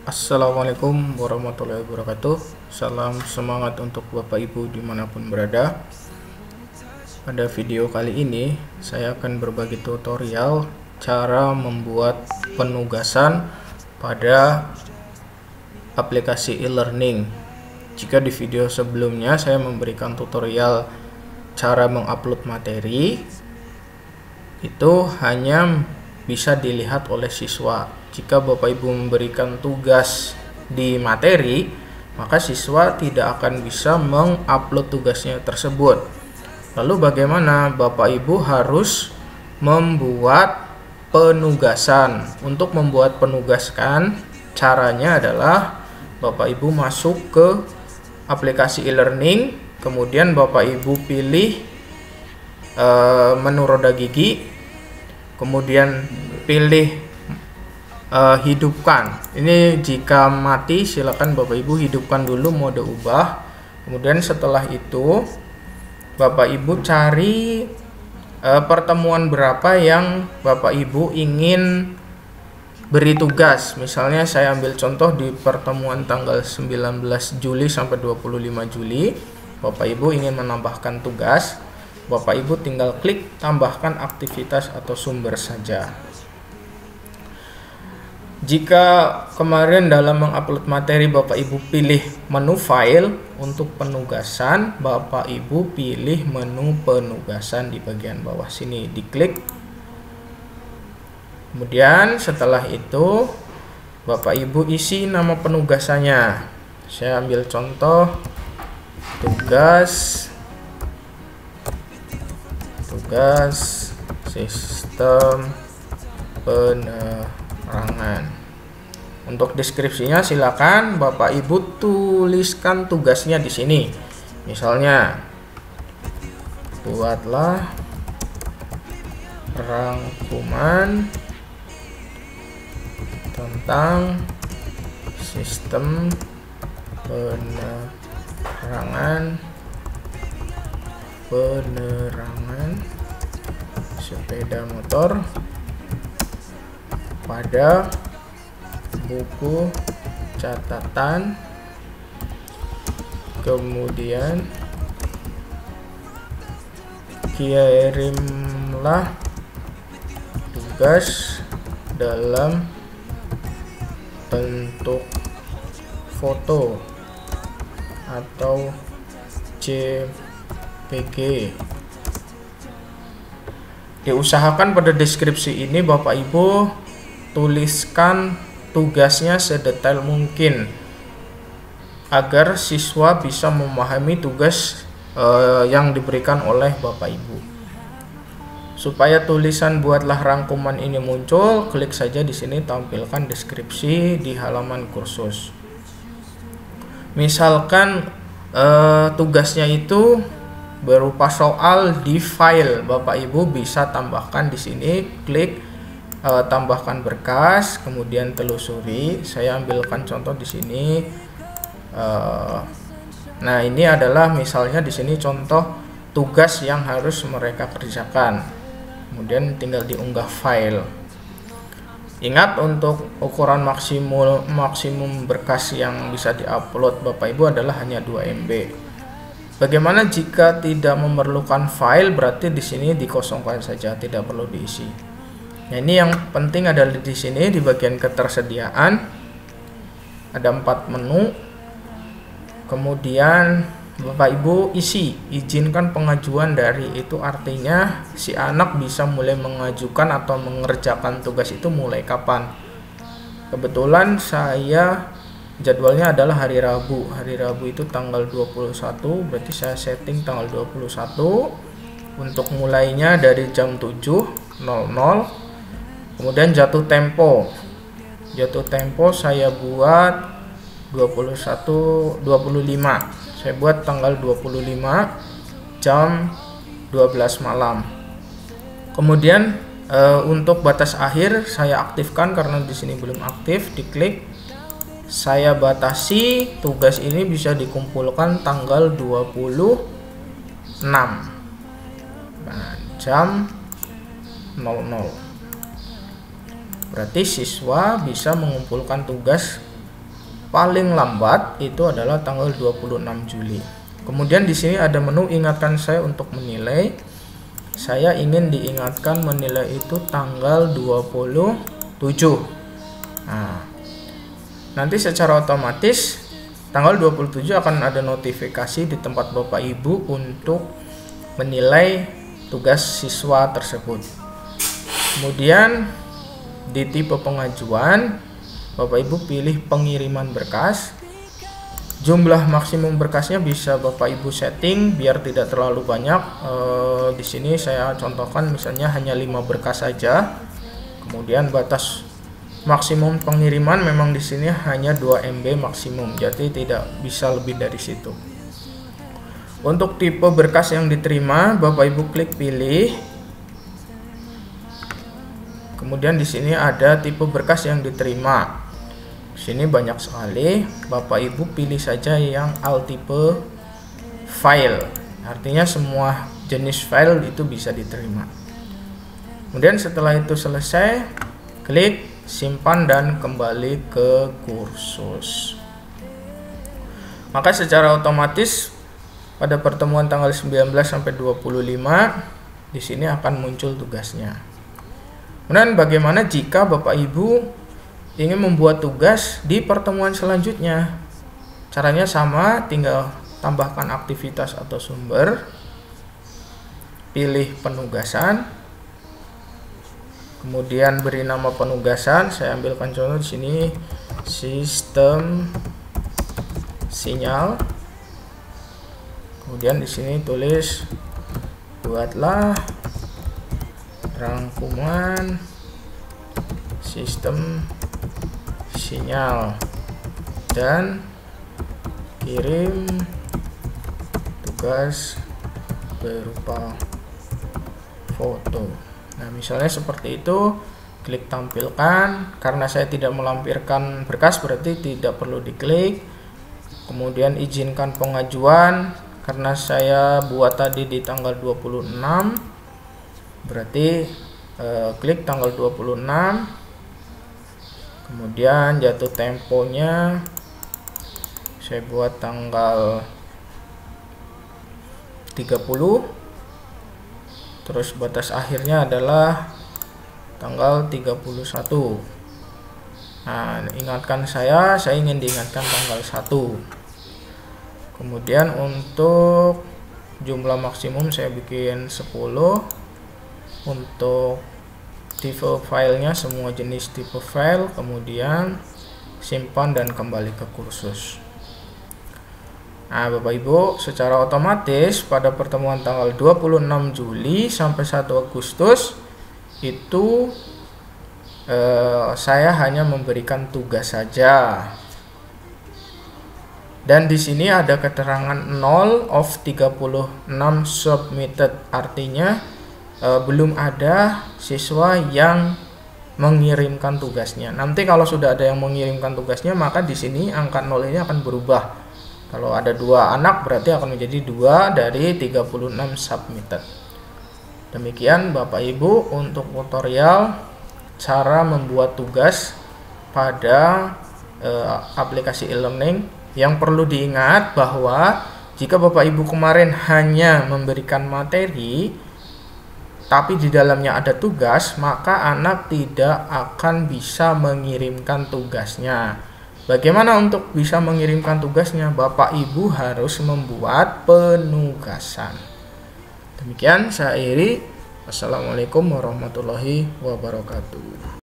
Assalamualaikum warahmatullahi wabarakatuh. Salam semangat untuk Bapak Ibu dimanapun berada. Pada video kali ini saya akan berbagi tutorial cara membuat penugasan pada aplikasi e-learning. Jika di video sebelumnya saya memberikan tutorial cara mengupload materi, itu hanya bisa dilihat oleh siswa. Jika Bapak Ibu memberikan tugas di materi, maka siswa tidak akan bisa mengupload tugasnya tersebut. Lalu bagaimana Bapak Ibu harus membuat penugasan? Untuk membuat penugasan, caranya adalah Bapak Ibu masuk ke aplikasi e-learning, kemudian Bapak Ibu pilih menu roda gigi, kemudian pilih hidupkan. Ini jika mati silakan Bapak Ibu hidupkan dulu mode ubah. Kemudian setelah itu Bapak Ibu cari pertemuan berapa yang Bapak Ibu ingin beri tugas. Misalnya saya ambil contoh di pertemuan tanggal 19 Juli sampai 25 Juli. Bapak Ibu ingin menambahkan tugas, Bapak Ibu tinggal klik tambahkan aktivitas atau sumber saja. Jika kemarin dalam mengupload materi Bapak Ibu pilih menu file, untuk penugasan Bapak Ibu pilih menu penugasan di bagian bawah sini, diklik. Kemudian setelah itu Bapak Ibu isi nama penugasannya. Saya ambil contoh tugas sistem penerangan. Untuk deskripsinya silakan Bapak Ibu tuliskan tugasnya di sini. Misalnya, buatlah rangkuman tentang sistem penerangan sepeda motor pada buku catatan, kemudian kirimlah tugas dalam bentuk foto atau JPG. Diusahakan pada deskripsi ini Bapak Ibu tuliskan tugasnya sedetail mungkin agar siswa bisa memahami tugas yang diberikan oleh Bapak Ibu. Supaya tulisan buatlah rangkuman ini muncul, klik saja di sini tampilkan deskripsi di halaman kursus. Misalkan tugasnya itu berupa soal di file, Bapak Ibu bisa tambahkan di sini, klik tambahkan berkas, kemudian telusuri. Saya ambilkan contoh di sini. Nah, ini adalah misalnya di sini contoh tugas yang harus mereka kerjakan. Kemudian tinggal diunggah file. Ingat, untuk ukuran maksimum berkas yang bisa diupload Bapak Ibu adalah hanya 2 MB. Bagaimana jika tidak memerlukan file? Berarti di sini dikosongkan saja, tidak perlu diisi. Nah, ini yang penting adalah di sini di bagian ketersediaan ada 4 menu. Kemudian Bapak Ibu isi izinkan pengajuan dari, itu artinya si anak bisa mulai mengajukan atau mengerjakan tugas itu mulai kapan. Kebetulan saya jadwalnya adalah hari Rabu. Hari Rabu itu tanggal 21, berarti saya setting tanggal 21 untuk mulainya dari jam 7.00. Kemudian jatuh tempo saya buat 25. Saya buat tanggal 25 jam 12 malam. Kemudian untuk batas akhir saya aktifkan karena di sini belum aktif, diklik. Saya batasi tugas ini bisa dikumpulkan tanggal 26 jam 00. Berarti siswa bisa mengumpulkan tugas paling lambat itu adalah tanggal 26 Juli. Kemudian di sini ada menu ingatkan saya untuk menilai. Saya ingin diingatkan menilai itu tanggal 27. Nah, nanti secara otomatis tanggal 27 akan ada notifikasi di tempat Bapak Ibu untuk menilai tugas siswa tersebut. Kemudian di tipe pengajuan, Bapak Ibu pilih pengiriman berkas. Jumlah maksimum berkasnya bisa Bapak Ibu setting biar tidak terlalu banyak. Di sini saya contohkan misalnya hanya 5 berkas saja. Kemudian batas maksimum pengiriman memang di sini hanya 2 MB maksimum, jadi tidak bisa lebih dari situ. Untuk tipe berkas yang diterima, Bapak Ibu klik pilih. Kemudian di sini ada tipe berkas yang diterima. Di sini banyak sekali. Bapak Ibu pilih saja yang all type file. Artinya semua jenis file itu bisa diterima. Kemudian setelah itu selesai, klik simpan dan kembali ke kursus. Maka secara otomatis pada pertemuan tanggal 19 sampai 25 di sini akan muncul tugasnya. Kemudian bagaimana jika Bapak Ibu ingin membuat tugas di pertemuan selanjutnya? Caranya sama, tinggal tambahkan aktivitas atau sumber, pilih penugasan, kemudian beri nama penugasan. Saya ambilkan contoh di sini, sistem sinyal. Kemudian di sini tulis buatlah rangkuman sistem sinyal dan kirim tugas berupa foto. Nah, misalnya seperti itu, klik tampilkan. Karena saya tidak melampirkan berkas berarti tidak perlu diklik. Kemudian izinkan pengajuan, karena saya buat tadi di tanggal 26 berarti klik tanggal 26. Kemudian jatuh temponya saya buat tanggal 30. Terus batas akhirnya adalah tanggal 31. Nah, ingatkan saya ingin diingatkan tanggal 1. Kemudian untuk jumlah maksimum saya bikin 10. Untuk tipe filenya semua jenis tipe file, kemudian simpan dan kembali ke kursus. Nah, Bapak Ibu, secara otomatis pada pertemuan tanggal 26 Juli sampai 1 Agustus itu saya hanya memberikan tugas saja. Dan di sini ada keterangan 0 of 36 submitted, artinya belum ada siswa yang mengirimkan tugasnya. Nanti kalau sudah ada yang mengirimkan tugasnya, maka di sini angka 0 ini akan berubah. Kalau ada 2 anak berarti akan menjadi 2 dari 36 submitted. Demikian Bapak Ibu untuk tutorial cara membuat tugas pada aplikasi e-learning. Yang perlu diingat bahwa jika Bapak Ibu kemarin hanya memberikan materi tapi di dalamnya ada tugas, maka anak tidak akan bisa mengirimkan tugasnya. Bagaimana untuk bisa mengirimkan tugasnya? Bapak Ibu harus membuat penugasan. Demikian saya akhiri. Wassalamualaikum warahmatullahi wabarakatuh.